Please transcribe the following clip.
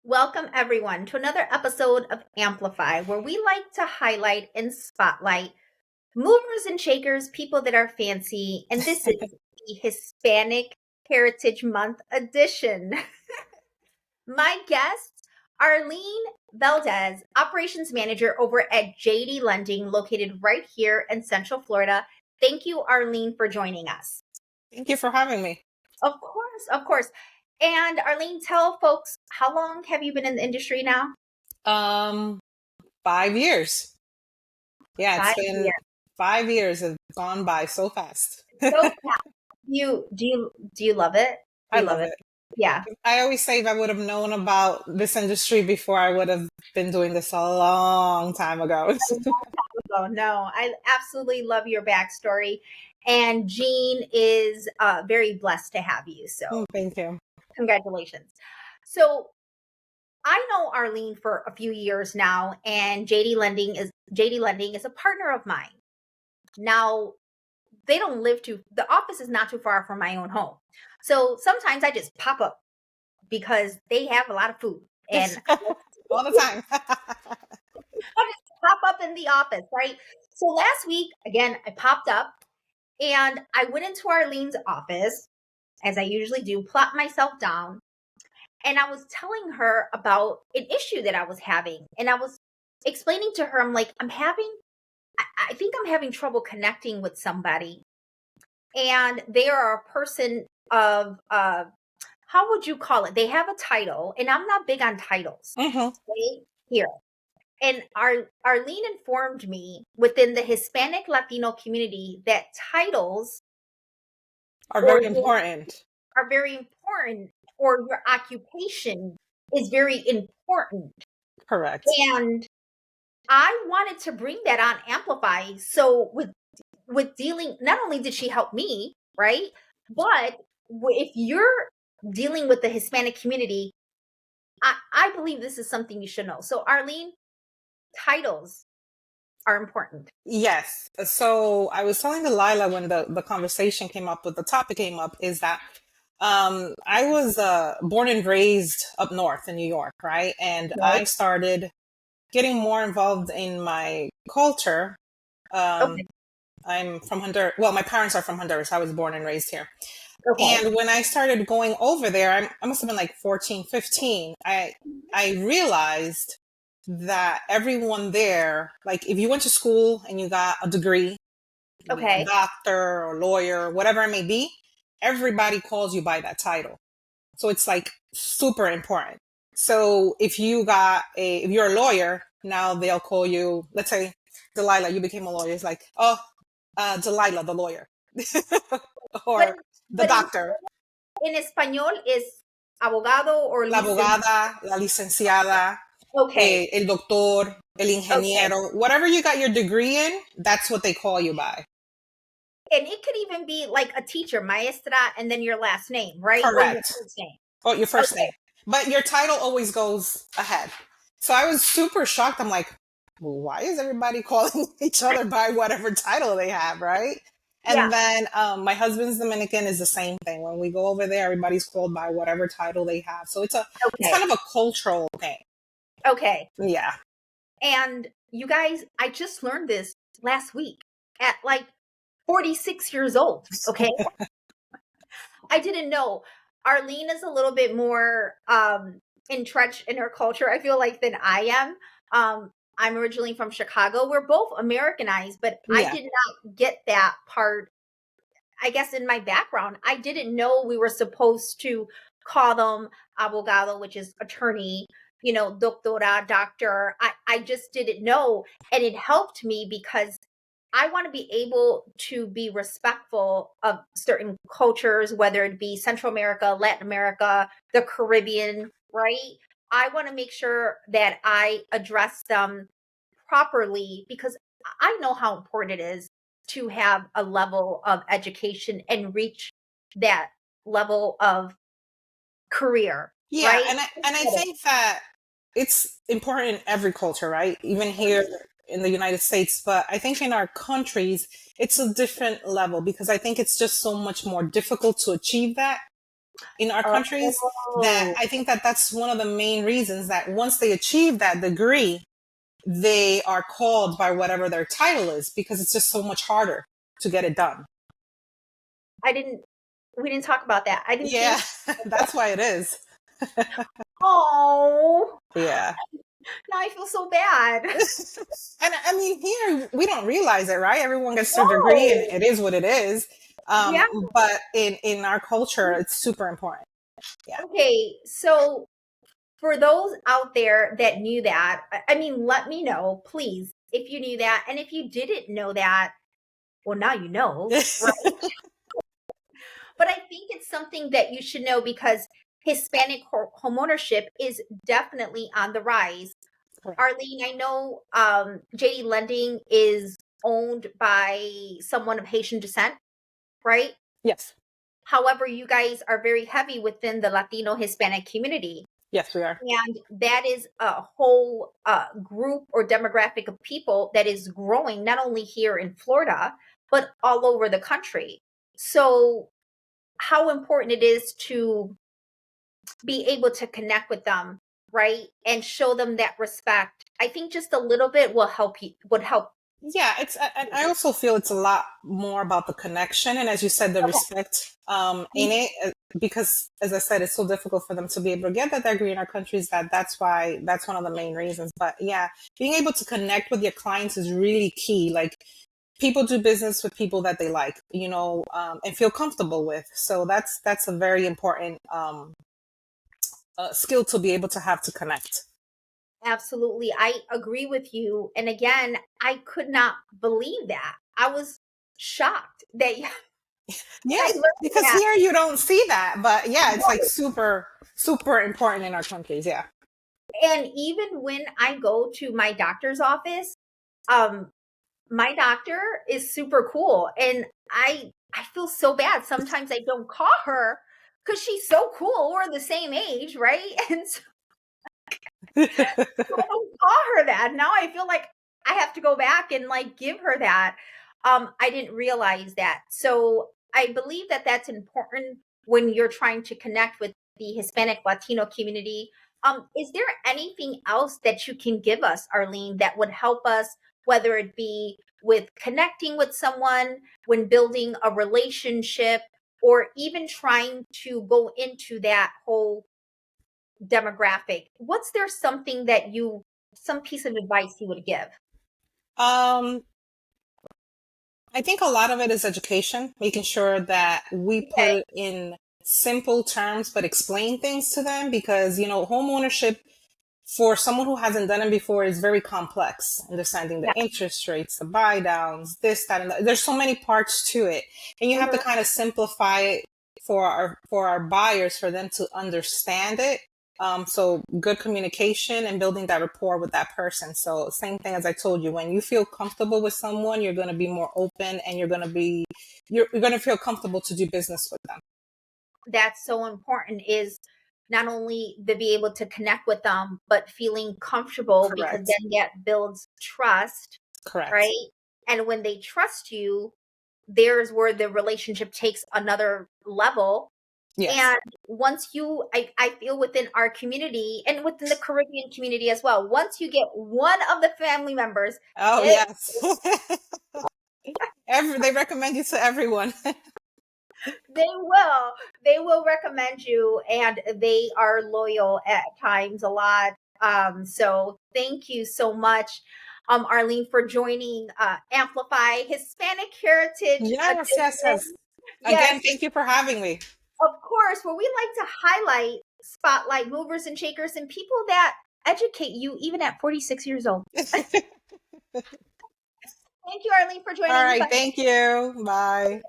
Welcome, everyone, to another episode of Amplify, where we like to highlight and spotlight movers and shakers, people that are fancy. And this is the Hispanic Heritage Month edition. My guest, Arlene Valdez, Operations Manager over at JD Lending, located right here in Central Florida. Thank you, Arlene, for joining us. Thank you for having me. Of course, of course. And Arlene, tell folks, how long have you been in the industry now? 5 years. Yeah, it's 5 years. been 5 years. It's gone by so fast. So fast. Do you love it? I love it. Yeah. I always say if I would have known about this industry before, I would have been doing this a long time ago. Oh, no, I absolutely love your backstory. And Jean is very blessed to have you. So Thank you. congratulations. So I know Arlene for a few years now, and JD Lending is a partner of mine. Now, they don't live the office is not too far from my own home. So sometimes I just pop up because they have a lot of food and all the time. I just pop up in the office, right? So last week, again, I popped up and I went into Arlene's office, as I usually do, plopped myself down, and I was telling her about an issue that I was having. And I was explaining to her, I'm like, I think I'm having trouble connecting with somebody. And they are a person of, how would you call it? They have a title, and I'm not big on titles. Mhm. Right? Here. And Arlene informed me within the Hispanic Latino community that titles Are very important. Are very important, or your occupation is very important. Correct. And I wanted to bring that on Amplify. So with dealing, not only did she help me, right? But if you're dealing with the Hispanic community, I believe this is something you should know. So Arlene, titles are important. Yes. So I was telling Delilah when the conversation came up, the topic came up, is that I was born and raised up north in New York, right? And Right. I started getting more involved in my culture. Okay. I'm from Honduras. Well, my parents are from Honduras. I was born and raised here. Okay. And when I started going over there, I must have been like 14, 15. I realized that everyone there, like if you went to school and you got a degree, Okay. a doctor or lawyer, whatever it may be, everybody calls you by that title. So it's like super important. So if you're a lawyer, now they'll call you, let's say Delilah, you became a lawyer. It's like, oh, Delilah, the lawyer. Or the doctor. In español is abogado or La abogada, la licenciada, Okay. el doctor, el ingeniero, whatever you got your degree in, that's what they call you by. And it could even be like a teacher, maestra, and then your last name, right? Correct. Or your first name. Oh, your first name. But your title always goes ahead. So I was super shocked. I'm like, well, why is everybody calling each other by whatever title they have, right? And then my husband's Dominican is the same thing. When we go over there, everybody's called by whatever title they have. So it's kind of a cultural thing. Okay. Yeah. And you guys, I just learned this last week at like 46 years old. Okay. I didn't know. Arlene is a little bit more entrenched in her culture, I feel like, than I am. I'm originally from Chicago. We're both Americanized, but I did not get that part. I guess in my background, I didn't know we were supposed to call them abogado, which is attorney, doctora, doctor. I just didn't know. And it helped me because I want to be able to be respectful of certain cultures, whether it be Central America, Latin America, the Caribbean, right? I want to make sure that I address them properly because I know how important it is to have a level of education and reach that level of career. Yeah, right? and I think that it's important in every culture, right? Even here in the United States, but I think in our countries, it's a different level because I think it's just so much more difficult to achieve that. in our countries, that Oh, I think that that's one of the main reasons that once they achieve that degree, they are called by whatever their title is, because it's just so much harder to get it done. I didn't, we didn't talk about that. I didn't Yeah, think, that's why it is. oh, Yeah. now I feel so bad. And I mean, here we don't realize it, right? Everyone gets their degree and No. it is what it is. Yeah. But in our culture, it's super important. Yeah. Okay. So for those out there that knew that, I mean, let me know, please, if you knew that. And if you didn't know that, well, now you know, right? But I think it's something that you should know because Hispanic homeownership is definitely on the rise. Correct. Arlene, I know JD Lending is owned by someone of Haitian descent, right? Yes. However, you guys are very heavy within the Latino Hispanic community. Yes, we are. And that is a whole group or demographic of people that is growing not only here in Florida, but all over the country. So, how important it is to be able to connect with them, right? And show them that respect. I think just a little bit will help you, would help. Yeah, it's. I also feel it's a lot more about the connection, and as you said, the Okay. respect in it, because as I said, it's so difficult for them to be able to get that degree in our countries. That's why that's one of the main reasons. But yeah, being able to connect with your clients is really key. Like, people do business with people that they like, and feel comfortable with. So that's a very important skill to be able to have to connect. Absolutely. I agree with you. And again, I could not believe that. I was shocked that Yeah, I learned because that. here you don't see that, but yeah, it's like super, super important in our countries. Yeah. And even when I go to my doctor's office, um, my doctor is super cool. And I feel so bad. Sometimes I don't call her because she's so cool. We're the same age, right? And so I don't call her that. Now I feel like I have to go back and like give her that. I didn't realize that. So I believe that that's important when you're trying to connect with the Hispanic Latino community. Is there anything else that you can give us, Arlene, that would help us, whether it be with connecting with someone, when building a relationship, or even trying to go into that whole demographic? What's there something that you, some piece of advice you would give? um, I think a lot of it is education, making sure that we put Okay. it in simple terms, but explain things to them, because, home ownership for someone who hasn't done it before is very complex. Understanding the Yeah. interest rates, the buy downs, this, that, and that. There's so many parts to it, and you have to Mhm. kind of simplify it for our buyers, for them to understand it. So good communication and building that rapport with that person. So same thing as I told you, when you feel comfortable with someone, you're going to be more open, and you're going to feel comfortable to do business with them. That's so important, is not only to be able to connect with them, but feeling comfortable because Correct. then that builds trust, Correct. right? And when they trust you, there's where the relationship takes another level. Yes. And once you, I feel within our community and within the Caribbean community as well, once you get one of the family members, Oh, it, yes. They recommend you to everyone. they will recommend you, and they are loyal at times a lot. So thank you so much, Arlene, for joining Amplify Hispanic Heritage Yes, yes, yes. Edition. Again, Yes, thank you for having me. of course, where we like to highlight, spotlight movers and shakers and people that educate you even at 46 years old. Thank you, Arlene, for All joining. right, thank you. Bye.